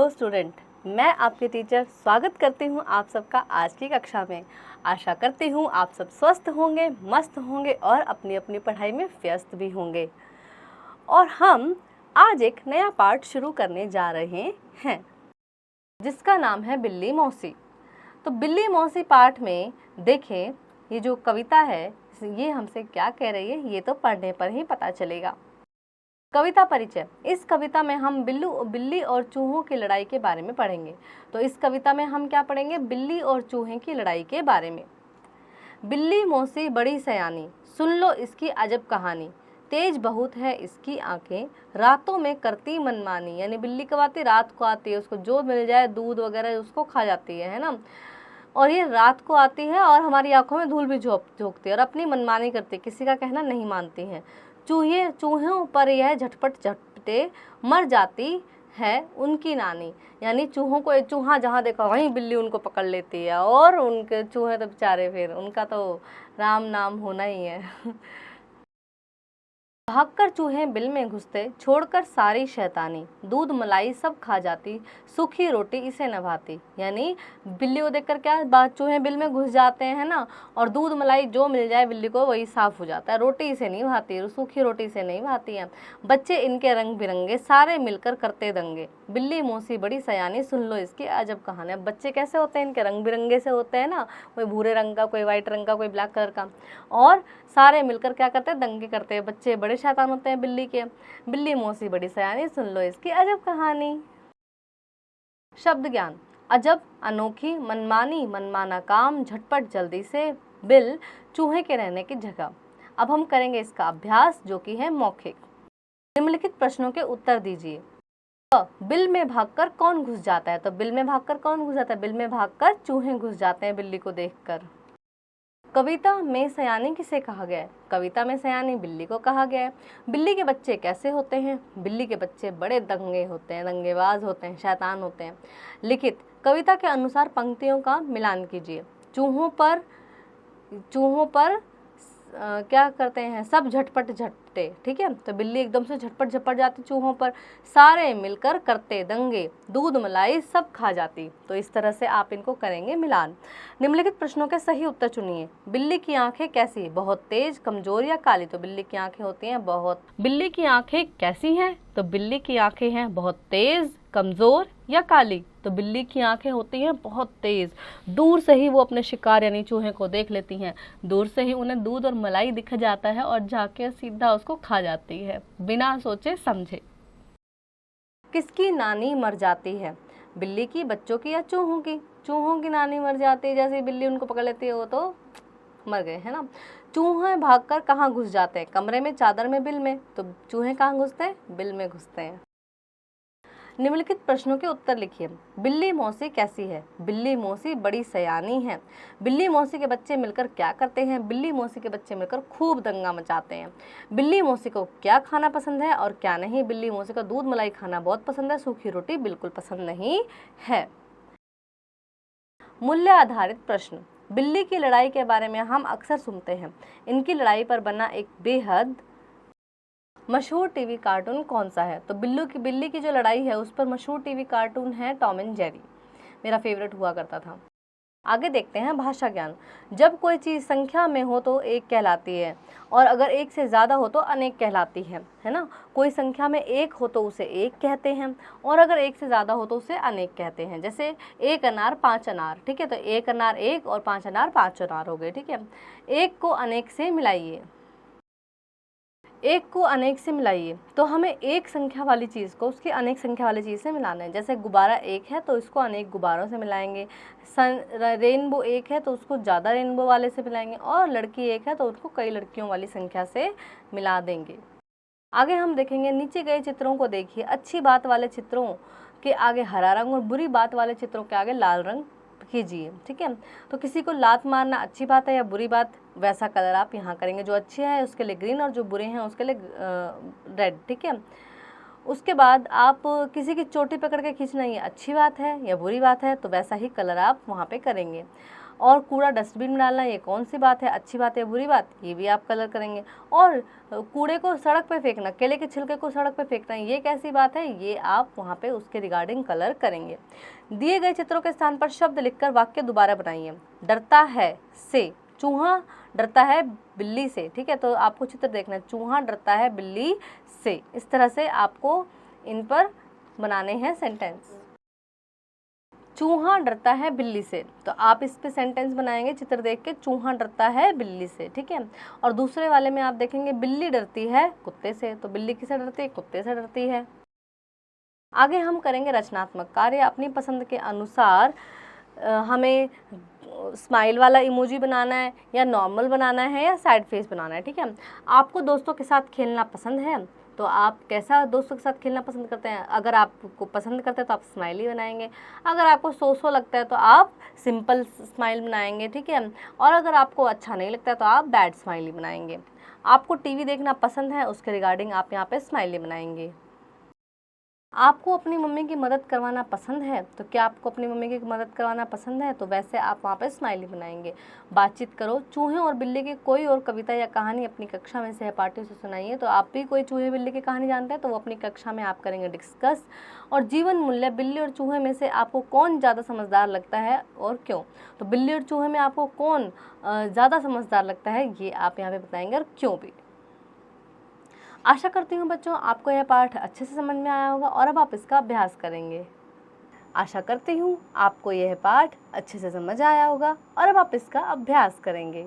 Hello student, मैं आपके teacher स्वागत करती हूँ आप सबका आज की कक्षा में। आशा करती हूँ आप सब स्वस्थ होंगे, मस्त होंगे और अपनी अपनी पढ़ाई में व्यस्त भी होंगे। और हम आज एक नया पाठ शुरू करने जा रहे हैं जिसका नाम है बिल्ली मौसी। तो बिल्ली मौसी पाठ में देखें, ये जो कविता है ये हमसे क्या कह रही है ये तो पढ़ने पर ही पता चलेगा। कविता परिचय। इस कविता में हम बिल्ली और चूहों की लड़ाई के बारे में पढ़ेंगे। तो इस कविता में हम क्या पढ़ेंगे? बिल्ली और चूहे की लड़ाई के बारे में। बिल्ली मौसी बड़ी सयानी, सुन लो इसकी अजब कहानी। तेज बहुत है इसकी आंखें, रातों में करती मनमानी। यानी बिल्ली कब आती? रात को आती है, उसको जो मिल जाए दूध वगैरह उसको खा जाती है ना। और ये रात को आती है और हमारी आंखों में धूल भी झोंकती है और अपनी मनमानी करती है, किसी का कहना नहीं मानती है। चूहों पर यह झटपटे मर जाती है उनकी नानी। यानी चूहों को चूहा जहाँ देखा वहीं बिल्ली उनको पकड़ लेती है और उनके चूहे तो बेचारे फिर उनका तो राम नाम होना ही है। भागकर चूहे बिल में घुसते, छोड़कर सारी शैतानी। दूध मलाई सब खा जाती, सूखी रोटी इसे न भाती। यानी बिल्ली को देखकर क्या चूहे बिल में घुस जाते हैं ना, और दूध मलाई जो मिल जाए बिल्ली को वही साफ हो जाता है। रोटी इसे नहीं भाती, सूखी रोटी इसे नहीं भाती है। बच्चे इनके रंग बिरंगे, सारे मिलकर करते दंगे। बिल्ली मौसी बड़ी सयानी, सुन लो इसकी अजब कहानी। बच्चे कैसे होते हैं? इनके रंग बिरंगे से होते हैं ना, कोई भूरे रंग का, कोई व्हाइट रंग का, कोई ब्लैक कलर का, और सारे मिलकर क्या करते हैं? दंगे करते हैं। बच्चे बड़े शैतान होते हैं बिल्ली के। बिल्ली मौसी बड़ी सयानी, सुन लो इसकी अजब कहानी। शब्द ज्ञान। अजब, अनोखी, मनमानी, मनमाना काम, झटपट जल्दी से, बिल, चूहे के रहने की जगह। अब हम करेंगे इसका अभ्यास जो कि है मौखिक। निम्नलिखित प्रश्नों के उत्तर दीजिए। बिल में भागकर कौन घुस जाता है? तो बिल में भागकर कौन घुस जाता है? बिल में भागकर चूहे घुस जाते हैं बिल्ली को देखकर। कविता में सयानी किसे कहा गया है? कविता में सयानी बिल्ली को कहा गया है। बिल्ली के बच्चे कैसे होते हैं? बिल्ली के बच्चे बड़े दंगे होते हैं, दंगेबाज होते हैं, शैतान होते हैं। लिखित कविता के अनुसार पंक्तियों का मिलान कीजिए। चूहों पर क्या करते हैं? सब झटपटे। ठीक है, तो बिल्ली एकदम से झटपट जाती चूहों पर, सारे मिलकर करते दंगे, दूध मलाई सब खा जाती। तो इस तरह से आप इनको करेंगे मिलान। निम्नलिखित प्रश्नों के सही उत्तर चुनिए। बिल्ली की आंखें कैसी? बहुत तेज, कमजोर या काली? तो बिल्ली की आंखें होती हैं बहुत। बिल्ली की आंखें कैसी हैं? तो बिल्ली की आंखें हैं बहुत तेज, कमजोर या काली? तो बिल्ली की आंखें होती हैं बहुत तेज। दूर से ही वो अपने शिकार यानी चूहे को देख लेती हैं, दूर से ही उन्हें दूध और मलाई दिख जाता है और जाके सीधा उसको खा जाती है बिना सोचे समझे। किसकी नानी मर जाती है? बिल्ली की, बच्चों की या चूहों की? चूहों की नानी मर जाती है, जैसे बिल्ली उनको पकड़ लेती है वो तो मर गए, है ना। चूहे भागकर कहाँ घुस जाते हैं? कमरे में, चादर में, बिल में? तो चूहे कहाँ घुसते हैं? बिल में घुसते हैं। निम्नलिखित प्रश्नों के उत्तर लिखिए। बिल्ली मौसी कैसी है? बिल्ली मौसी बड़ी सयानी है। बिल्ली मौसी के बच्चे मिलकर क्या करते हैं? बिल्ली मौसी के बच्चे मिलकर खूब दंगा मचाते हैं। बिल्ली मौसी को क्या खाना पसंद है और क्या नहीं? बिल्ली मौसी का दूध मलाई खाना बहुत पसंद है, सूखी रोटी बिल्कुल पसंद नहीं है। मूल्य आधारित प्रश्न। बिल्ली की लड़ाई के बारे में हम अक्सर सुनते हैं। इनकी लड़ाई पर बना एक बेहद मशहूर टीवी कार्टून कौन सा है? तो बिल्ली की जो लड़ाई है उस पर मशहूर टीवी कार्टून है टॉम एंड जेरी। मेरा फेवरेट हुआ करता था। आगे देखते हैं भाषा ज्ञान। जब कोई चीज़ संख्या में हो तो एक कहलाती है, और अगर एक से ज़्यादा हो तो अनेक कहलाती है ना। कोई संख्या में एक हो तो उसे एक कहते हैं, और अगर एक से ज़्यादा हो तो उसे अनेक कहते हैं। जैसे एक अनार पाँच अनार, ठीक है, तो एक अनार एक और पाँच अनार पाँच अनार हो गए। ठीक है, एक को अनेक से मिलाइए। एक को अनेक से मिलाइए, तो हमें एक संख्या वाली चीज़ को उसकी अनेक संख्या वाली चीज़ से मिलाना है। जैसे गुब्बारा एक है तो इसको अनेक गुब्बारों से मिलाएंगे। रेनबो एक है तो उसको ज़्यादा रेनबो वाले से मिलाएंगे, और लड़की एक है तो उसको कई लड़कियों वाली संख्या से मिला देंगे। आगे हम देखेंगे, नीचे गए चित्रों को देखिए। अच्छी बात वाले चित्रों के आगे हरा रंग और बुरी बात वाले चित्रों के आगे लाल रंग कीजिए। ठीक है, तो किसी को लात मारना अच्छी बात है या बुरी बात, वैसा कलर आप यहाँ करेंगे। जो अच्छे हैं उसके लिए ग्रीन और जो बुरे हैं उसके लिए रेड। ठीक है, उसके बाद आप किसी की चोटी पकड़ के खींचना ये अच्छी बात है या बुरी बात है, तो वैसा ही कलर आप वहाँ पे करेंगे। और कूड़ा डस्टबिन में डालना ये कौन सी बात है, अच्छी बात है बुरी बात, ये भी आप कलर करेंगे। और कूड़े को सड़क पे फेंकना, केले के छिलके को सड़क पे फेंकना, ये कैसी बात है, ये आप वहाँ पे उसके रिगार्डिंग कलर करेंगे। दिए गए चित्रों के स्थान पर शब्द लिखकर वाक्य दोबारा बनाइए। डरता है से, चूहा डरता है बिल्ली से, ठीक है, तो आपको चित्र देखना है, चूहा डरता है बिल्ली से। इस तरह से आपको इन पर बनाने हैं सेंटेंस। चूहा डरता है बिल्ली से, तो आप इस पे सेंटेंस बनाएंगे चित्र देख के, चूहा डरता है बिल्ली से, ठीक है। और दूसरे वाले में आप देखेंगे बिल्ली डरती है कुत्ते से, तो बिल्ली किससे डरती है, कुत्ते से डरती है। आगे हम करेंगे रचनात्मक कार्य। अपनी पसंद के अनुसार हमें स्माइल वाला इमोजी बनाना है या नॉर्मल बनाना है या सैड फेस बनाना है, ठीक है। आपको दोस्तों के साथ खेलना पसंद है, तो आप कैसा दोस्तों के साथ खेलना पसंद करते हैं। अगर आपको पसंद करते हैं तो आप स्माइली बनाएंगे, अगर आपको सो लगता है तो आप सिंपल स्माइल बनाएंगे, ठीक है। और अगर आपको अच्छा नहीं लगता है तो आप बैड स्माइली बनाएंगे। आपको टीवी देखना पसंद है, उसके रिगार्डिंग आप यहाँ पे स्माइली बनाएंगे। आपको अपनी मम्मी की मदद करवाना पसंद है, तो क्या आपको अपनी मम्मी की मदद करवाना पसंद है, तो वैसे आप वहाँ पे स्माइली बनाएंगे। बातचीत करो, चूहे और बिल्ली की कोई और कविता या कहानी अपनी कक्षा में सहपाठियों से सुनाइए। तो आप भी कोई चूहे बिल्ली की कहानी जानते हैं तो वो अपनी कक्षा में आप करेंगे डिस्कस। और जीवन मूल्य, बिल्ली और चूहे में से आपको कौन ज़्यादा समझदार लगता है और क्यों। तो बिल्ली और चूहे में आपको कौन ज़्यादा समझदार लगता है, ये आप यहाँ पे बताएंगे और क्यों भी। आशा करती हूँ बच्चों आपको यह पाठ अच्छे से समझ में आया होगा और अब आप इसका अभ्यास करेंगे। आशा करती हूँ आपको यह पाठ अच्छे से समझ आया होगा और अब आप इसका अभ्यास करेंगे।